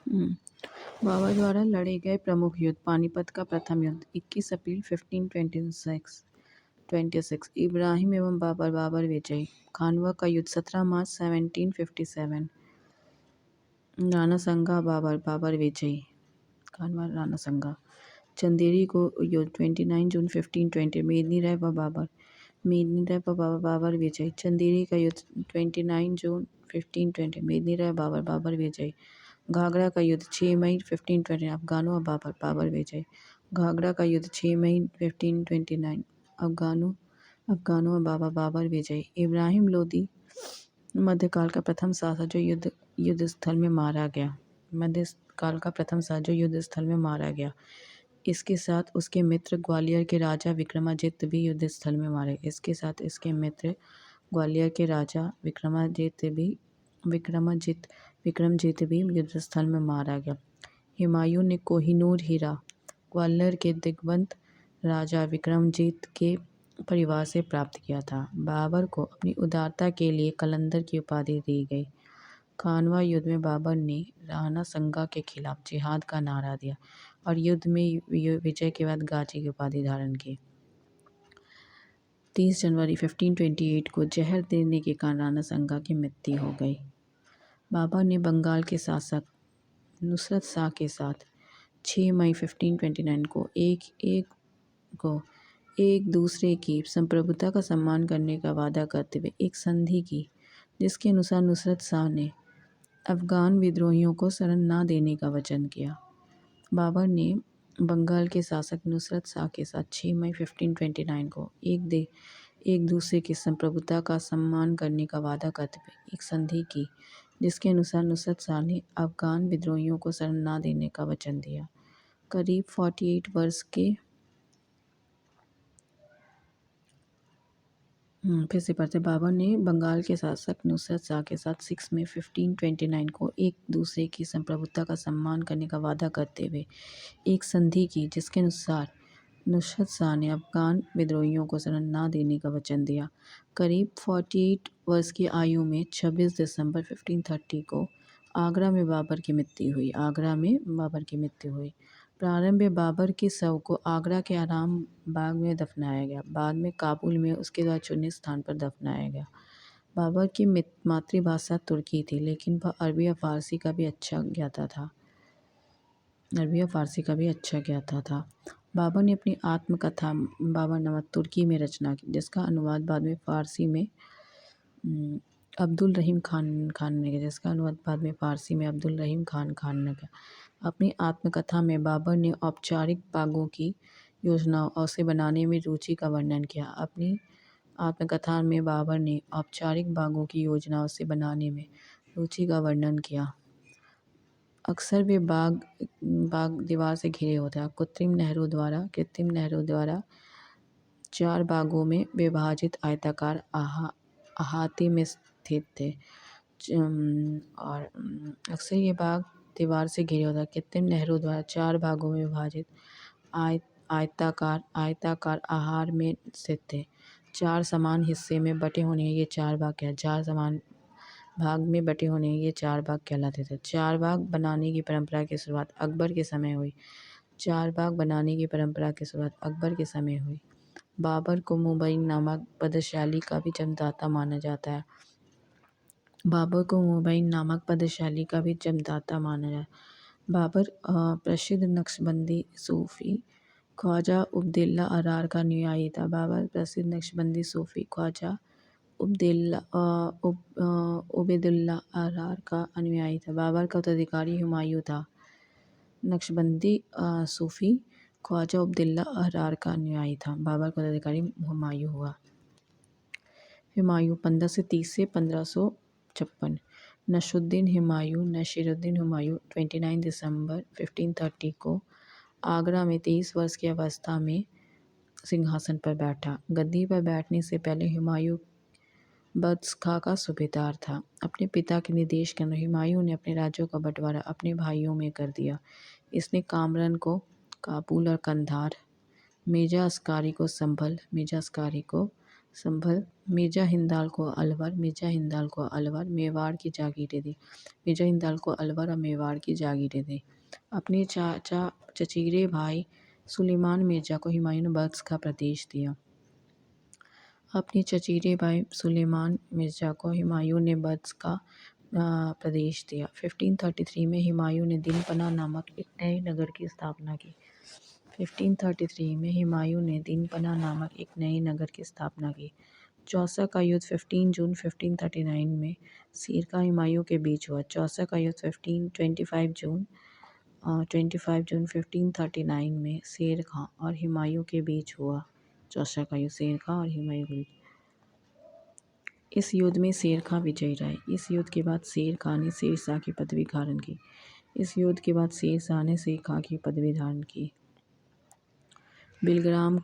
हम्म, बाबर द्वारा लड़े गए प्रमुख युद्ध। पानीपत का प्रथम युद्ध 21 अप्रैल 1526 इब्राहिम एवं बाबर, बाबर विजयी। खानवा का युद्ध 17 मार्च 1757 राणा संगा, बाबर, बाबर विजयी। खानवा राणा संगा। चंदेरी को युद्ध 29 जून 1520 मेदिनी राय व बाबर, मेदिनी राय व बाबर, बाबर विजयी। चंदेरी का युद्ध 29 जून 1520 मेदिनी राय, बाबर, बाबर विजयी। घाघरा का युद्ध 6 मई 1520 अफगानों और बाबर, बाबर विजयी। घाघरा का युद्ध 6 मई 1529 अफगानों और बाबर, बाबर विजयी। इब्राहिम लोदी मध्यकाल का प्रथम शासक जो युद्ध स्थल में मारा गया। मध्यकाल का प्रथम शासक जो युद्ध स्थल में मारा गया। इसके साथ उसके मित्र ग्वालियर के राजा विक्रमादित्य भी युद्ध स्थल में मारे। इसके साथ इसके मित्र ग्वालियर के राजा विक्रमजीत भी युद्ध स्थल में मारा गया। हुमायूं ने कोहिनूर हीरा ग्वालियर के दिग्वंत राजा विक्रमजीत के परिवार से प्राप्त किया था। बाबर को अपनी उदारता के लिए कलंदर की उपाधि दी गई। खानवा युद्ध में बाबर ने राणा संगा के खिलाफ जिहाद का नारा दिया और युद्ध में विजय के बाद गाजी की उपाधि धारण की। 30 जनवरी 1528 को जहर देने के कारण राणा संगा की मृत्यु हो गई। बाबर ने बंगाल के शासक नुसरत शाह के साथ 6 मई 1529 को एक दूसरे की संप्रभुता का सम्मान करने का वादा करते हुए एक संधि की, जिसके अनुसार नुसरत शाह ने अफगान विद्रोहियों को शरण न देने का वचन किया। बाबर ने बंगाल के शासक नुसरत शाह के साथ 6 मई 1529 को एक दूसरे की संप्रभुता का सम्मान करने का वादा करते हुए एक संधि की, जिसके अनुसार नुसरत शाह ने अफगान विद्रोहियों को शरण न देने का वचन दिया। करीब 48 वर्ष के फिर से पढ़ते। बाबर ने बंगाल के शासक नुसरत शाह के साथ 6 मई 1529 को एक दूसरे की संप्रभुता का सम्मान करने का वादा करते हुए एक संधि की, जिसके अनुसार नुसरत शाह ने अफगान विद्रोहियों को शरण न देने का वचन दिया। करीब 48 वर्ष की आयु में 26 दिसंबर 1530 को आगरा में बाबर की मृत्यु हुई। प्रारंभ में बाबर के शव को आगरा के आराम बाग में दफनाया गया, बाद में काबुल में उसके द्वारा चुने स्थान पर दफनाया गया। बाबर की मातृभाषा तुर्की थी, लेकिन वह अरबी और फारसी का भी अच्छा ज्ञाता था। बाबर ने अपनी आत्मकथा बाबरनामा तुर्की में रचना की, जिसका अनुवाद बाद में फारसी में अब्दुल रहीम खान ने किया। अपनी आत्मकथा में बाबर ने औपचारिक बागों की योजना और उसे बनाने में रुचि का वर्णन किया। अपनी आत्मकथा में बाबर ने औपचारिक बागों की योजना उसे बनाने में रुचि का वर्णन किया। अक्सर वे बाग दीवार से घिरे होते हैं। कृत्रिम नहरों द्वारा 4 बागों में विभाजित आयताकार अहाते में स्थित थे। और अक्सर ये बाग दीवार से घिरे होता है। कृत्रिम नहरों द्वारा 4 भागों में विभाजित आयताकार आहार में स्थित थे। 4 समान हिस्से में बटे होने ये 4 भाग 4 समान भाग में बटे होने ये 4 भाग कहलाते थे। 4 भाग बनाने की परंपरा की शुरुआत अकबर के समय हुई। बाबर को मुबैन नामक पद्यशाली का भी जन्मदाता माना जाता है। बाबर प्रसिद्ध नक्शबंदी सूफी ख्वाजा उबदिल्ला अरार का अनुयायी था। उबेदुल्ला अरार का अनुयायी था। बाबर का उत्तराधिकारी हुमायूं था। नक्शबंदी सूफी ख्वाजा उबदिल्ला अरार का अनुयायी था। बाबर का उत्तराधिकारी हुमायूं हुआ। हुमायूं 1530 से 1556। नसीरुद्दीन हुमायूं 29 दिसंबर 1530 को आगरा में 23 वर्ष की अवस्था में सिंहासन पर बैठा। गद्दी पर बैठने से पहले हुमायूं बख्श खां का सूबेदार था। अपने पिता के निर्देश के अनुसार हुमायूं ने अपने राज्यों का बंटवारा अपने भाइयों में कर दिया। इसने कामरान को काबुल और कंधार, मिर्जा अस्कारी को संभल। मिर्जा हिंदाल को अलवर, मिर्जा हिंदाल को अलवर मेवाड़ की जागीरें दी। मिर्जा हिंदाल को अलवर और मेवाड़ की जागीरें दी। अपने चाचा चचेरे भाई सुलेमान मिर्जा को हुमायूं ने बख्श का प्रदेश दिया। अपने चचेरे भाई सुलेमान मिर्जा को हुमायूं ने बख्श का प्रदेश दिया। 1533 में हुमायूं ने दीनपना नामक एक नए नगर की स्थापना की। 1533 में हुमायूं ने दीनपना नामक एक नए नगर की स्थापना की। चौसा का युद्ध 15 जून 1539 में सिरका हुमायूं के बीच हुआ। चौसा का युद्ध 25 जून 1539 में शेर खां और हुमायूं के बीच हुआ। चौसा का युद्ध शेर खां और हुमायूं के बीच। इस युद्ध में शेर खां विजयी रहे। इस युद्ध के बाद शेर खां ने शेरशाह की पदवी धारण की। इस युद्ध के बाद शेरशाह ने शेर खां की पदवी धारण की। बिलग्राम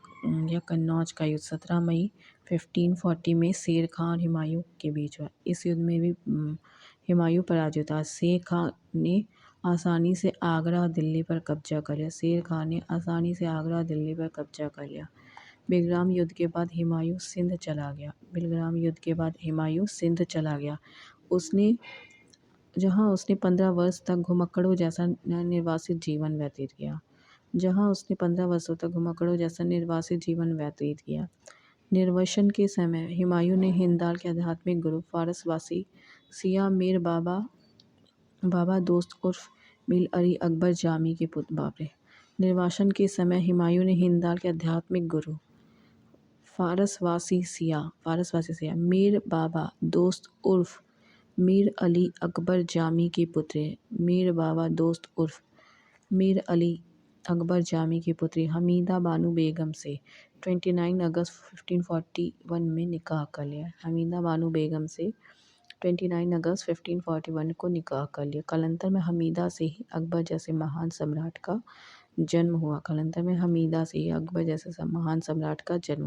या कन्नौज का युद्ध 17 मई 1540 में शेर खां और हुमायूं के बीच हुआ। इस युद्ध में भी हुमायूं पराजित था। शेर खां ने आसानी से आगरा और दिल्ली पर कब्जा कर लिया। शेर खां ने आसानी से आगरा और दिल्ली पर कब्जा कर लिया। बिलग्राम युद्ध के बाद हुमायूं सिंध चला गया। बिलग्राम युद्ध के बाद हुमायूं सिंध चला गया। जहां उसने 15 वर्ष तक घुमक्कड़ों जैसा निर्वासित जीवन व्यतीत किया। निर्वासन के समय हुमायूं ने हिंदाल के आध्यात्मिक गुरु फारसवासी सिया मीर बाबा दोस्त उर्फ मीर अली अकबर जामी के पुत्र निर्वासन के समय हुमायूं ने हिंदाल के आध्यात्मिक गुरु फारसवासी सिया मीर बाबा दोस्त उर्फ मीर अली अकबर जामी के पुत्र मीर बाबा दोस्त उर्फ मीर अली अकबर जामी की पुत्री हमीदा बानो बेगम से 29 अगस्त 1541 में निकाह कर लिया। हमीदा बानो बेगम से 29 अगस्त 1541 को निकाह कर लिया। कालांतर में हमीदा से ही अकबर जैसे महान सम्राट का जन्म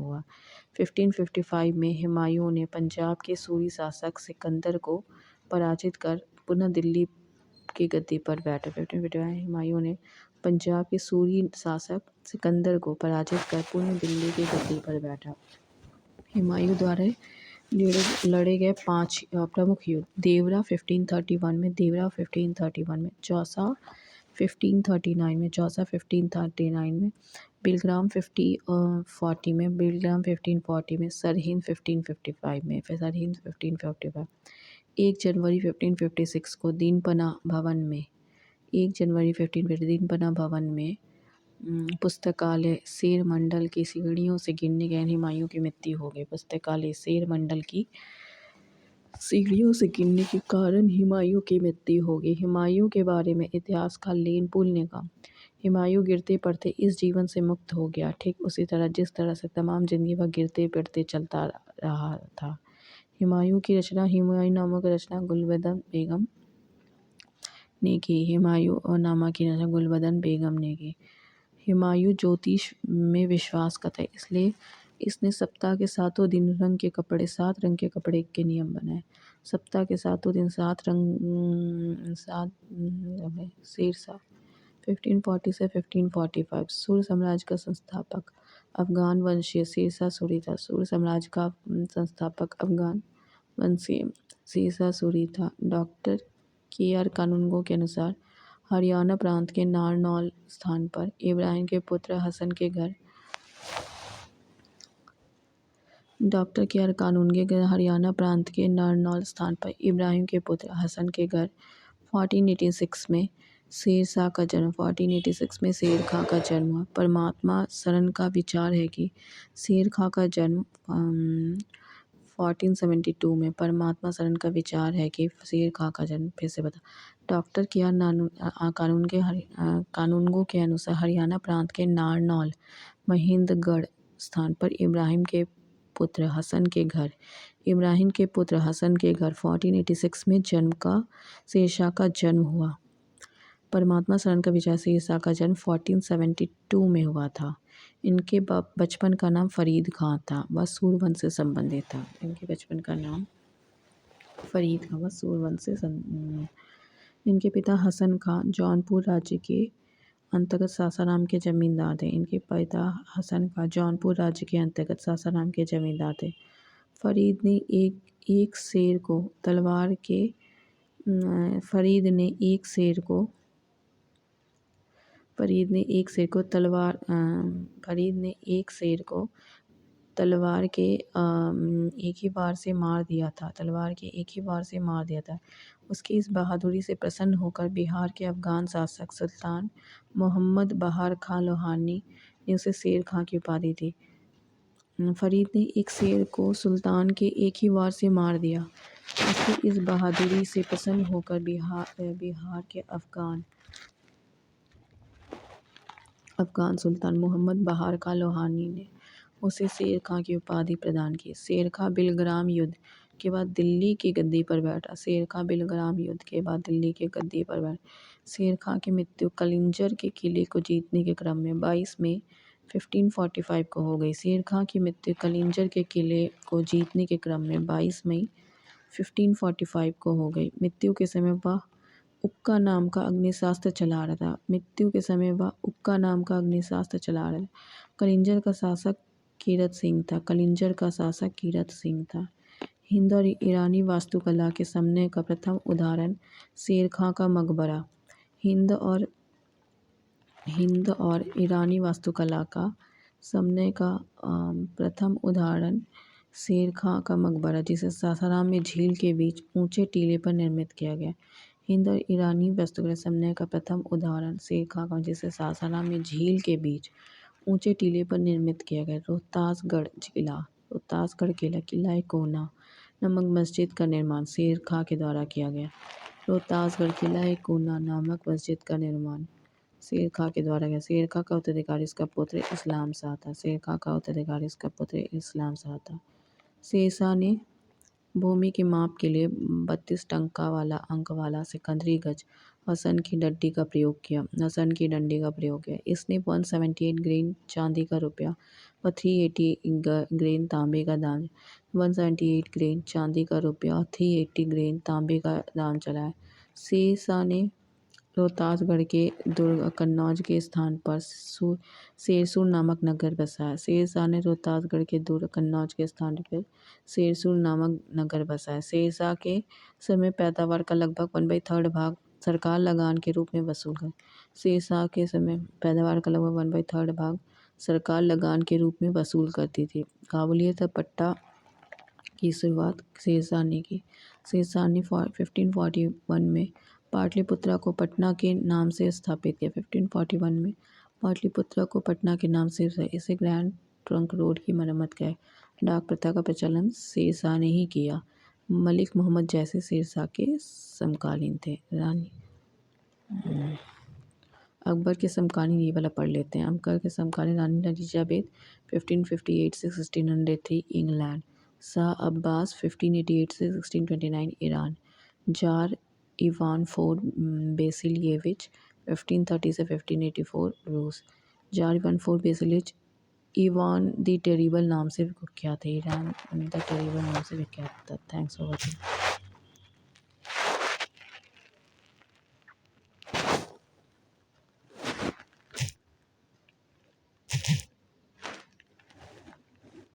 हुआ। 1555 में हुमायूं ने पंजाब के सूरी शासक सिकंदर को पराजित कर पुनः दिल्ली की गद्दी पर बैठा। 1555 हुमायूं ने पंजाब के सूरी शासक सिकंदर को पराजित कर पुनः दिल्ली की गद्दी पर बैठा। हुमायूं द्वारा लड़े गए 5 प्रमुख युद्ध: देवरा 1531 में, देवरा 1531 में, चौसा 1539 में, चौसा 1539 में, बिलग्राम 1540 में, बिलग्राम 1540 में, सरहिंद 1555 में, सरहिंद 1555। 1 जनवरी 1556 को दीनपना भवन में 1 जनवरी 1550 दीनपना भवन में पुस्तकालय शेर मंडल की सीढ़ियों से गिरने गए हुमायूं की मृत्यु हो गई। पुस्तकालय शेर मंडल की सीढ़ियों से गिरने के कारण हुमायूं की मृत्यु हो गई। हुमायूं के बारे में इतिहासकार लेन पुल ने कहा, हुमायूं गिरते पड़ते इस जीवन से मुक्त हो गया, ठीक उसी तरह जिस तरह से तमाम जिंदगी वह गिरते पड़ते चलता रहा था। हुमायूं की रचना हुमायूं नामक रचना गुलबदन बेगम ने की। हुमायूं नामा की रचना गुलबदन बेगम ने की। हुमायूं ज्योतिष में विश्वास करता है, इसलिए इसने सप्ताह के 7 दिन 7 रंग के कपड़े के नियम बनाए। सप्ताह के 7 दिन 7 रंग शेरशाह 1540 से 1545 सूर्य साम्राज्य का संस्थापक अफगान वंशीय शेरशाह सूरी था। सूर्य साम्राज्य का संस्थापक अफगान वंशीय शेरशाह सूरी था। डॉक्टर KR कानूनगो के अनुसार हरियाणा प्रांत के नारनौल स्थान पर इब्राहिम के पुत्र हसन के घर डॉक्टर KR कानूनगो के हरियाणा प्रांत के नारनौल स्थान पर इब्राहिम के पुत्र हसन के घर 1486 में शेरशाह का जन्म 1486 में शेर खां का जन्म हुआ। परमात्मा शरण का विचार है कि शेर खां का जन्म 1472 में परमात्मा शरण का विचार है कि शेर खां का जन्म फिर से बता। डॉक्टर KR कानूनगो के अनुसार हरियाणा प्रांत के नारनौल महेंद्रगढ़ स्थान पर इब्राहिम के पुत्र हसन के घर 1486 में शेरशाह का जन्म हुआ। परमात्मा शरण का विचार शेरशाह का जन्म 1472 में हुआ था। इनके बचपन का नाम फरीद खां था, वह सूरवंश से संबंधित था। इनके बचपन का नाम फरीद खां, वह सूरवंश से इनके पिता हसन खां जौनपुर राज्य के अंतर्गत सासाराम के जमींदार थे। इनके पिता हसन खां जौनपुर राज्य के अंतर्गत सासाराम के जमींदार थे। फरीद ने एक शेर को तलवार के फरीद ने एक शेर को फरीद ने एक शेर को तलवार फरीद ने एक शेर को तलवार के एक ही बार से मार दिया था तलवार के एक ही बार से मार दिया था। उसकी इस बहादुरी से प्रसन्न होकर बिहार के अफ़गान शासक सुल्तान मोहम्मद बहार खां लोहानी ने उसे शेर खां की उपाधि दी। फरीद ने एक शेर को सुल्तान के एक ही वार से मार दिया। उसकी इस बहादुरी से प्रसन्न होकर बिहार के अफ़गान सुल्तान मोहम्मद बहार खां लोहानी ने उसे शेर खां की उपाधि प्रदान की। शेर खां बिलग्राम युद्ध के बाद दिल्ली की गद्दी पर बैठा। शेर खां बिलग्राम युद्ध के बाद दिल्ली की गद्दी पर बैठा। शेर खां की मृत्यु कलिंजर के किले को जीतने के क्रम में 22 मई 1545 को हो गई। शेर खां की मृत्यु कलिंजर के किले को जीतने के क्रम में 22 मई 1545 को हो गई। मृत्यु के समय वह उक्का नाम का अग्निशास्त्र चला रहा था। मृत्यु के समय वह उक्का नाम का अग्निशास्त्र चला रहा था। कलिंजर का शासक कीरत सिंह था। कलिंजर का शासक कीरत सिंह था। हिंद और ईरानी वास्तुकला के समन्वय का प्रथम उदाहरण शेर खां का मकबरा। हिंद और ईरानी वास्तुकला का समन्वय का प्रथम उदाहरण शेर खां का मकबरा, जिसे सासाराम में झील के बीच ऊंचे टीले पर निर्मित किया गया। हिंद और ईरानी वास्तुकला समन्वय का प्रथम उदाहरण शेर खां का, जिसे सासाराम में झील के बीच ऊंचे टीले पर निर्मित किया गया। रोहतासगढ़ किला किला कोना नामक मस्जिद का निर्माण शेर खां के द्वारा किया गया। रोहतासगढ़ किला कोना नामक मस्जिद का निर्माण शेर खां के द्वारा किया। शेर खां का उत्तराधिकारी इसका पुत्र इस्लाम शाह था। शेर खां का उत्तराधिकारी इसका पुत्र इस्लाम शाह था। शेरशाह ने भूमि के माप के लिए 32 अंक वाला सिकंदरी गज और सन की डंडी का प्रयोग किया। इसने 178 ग्रेन चांदी का रुपया और 380 ग्रेन तांबे का दान 178 ग्रेन चांदी का रुपया और 380 ग्रेन तांबे का दान चलाया। शेरशाह ने रोहतासगढ़ के दुर्ग कन्नौज के स्थान पर शेरसूर नामक नगर बसाया। शेरशाह ने रोहतासगढ़ के दुर्ग कन्नौज के स्थान पर शेरसूर नामक नगर बसाया। शेरशाह के समय पैदावार का लगभग 1/3 भाग सरकार लगान के रूप में वसूल कर। शेरशाह के समय पैदावार का लगभग 1/3 भाग सरकार लगान के रूप में वसूल करती थी। काबुलियत और पट्टा की शुरुआत शेरशाह ने की। शेरशाह ने 1541 में पाटलिपुत्रा को पटना के नाम से स्थापित किया। 1541 में पाटलिपुत्रा को पटना के नाम से इसे ग्रैंड ट्रंक रोड की मरम्मत किया। डाक प्रथा का प्रचलन शेरशाह ने ही किया। मलिक मोहम्मद जैसे शेरशाह के समकालीन थे। रानी अकबर के समकालीन ये वाला पढ़ लेते हैं। अकबर के समकालीन रानी एलिजाबेथ 1558 से 1603 इंग्लैंड। शाह अब्बास 1588 से 1629 Iran. Tsar Ivan IV Vasilievich 1530 से 1584 रूस। Tsar Ivan IV Vasilievich Ivan the terrible नाम से विख्यात है। ईरान द टेरिबल नाम से विख्यात था। Thanks for watching.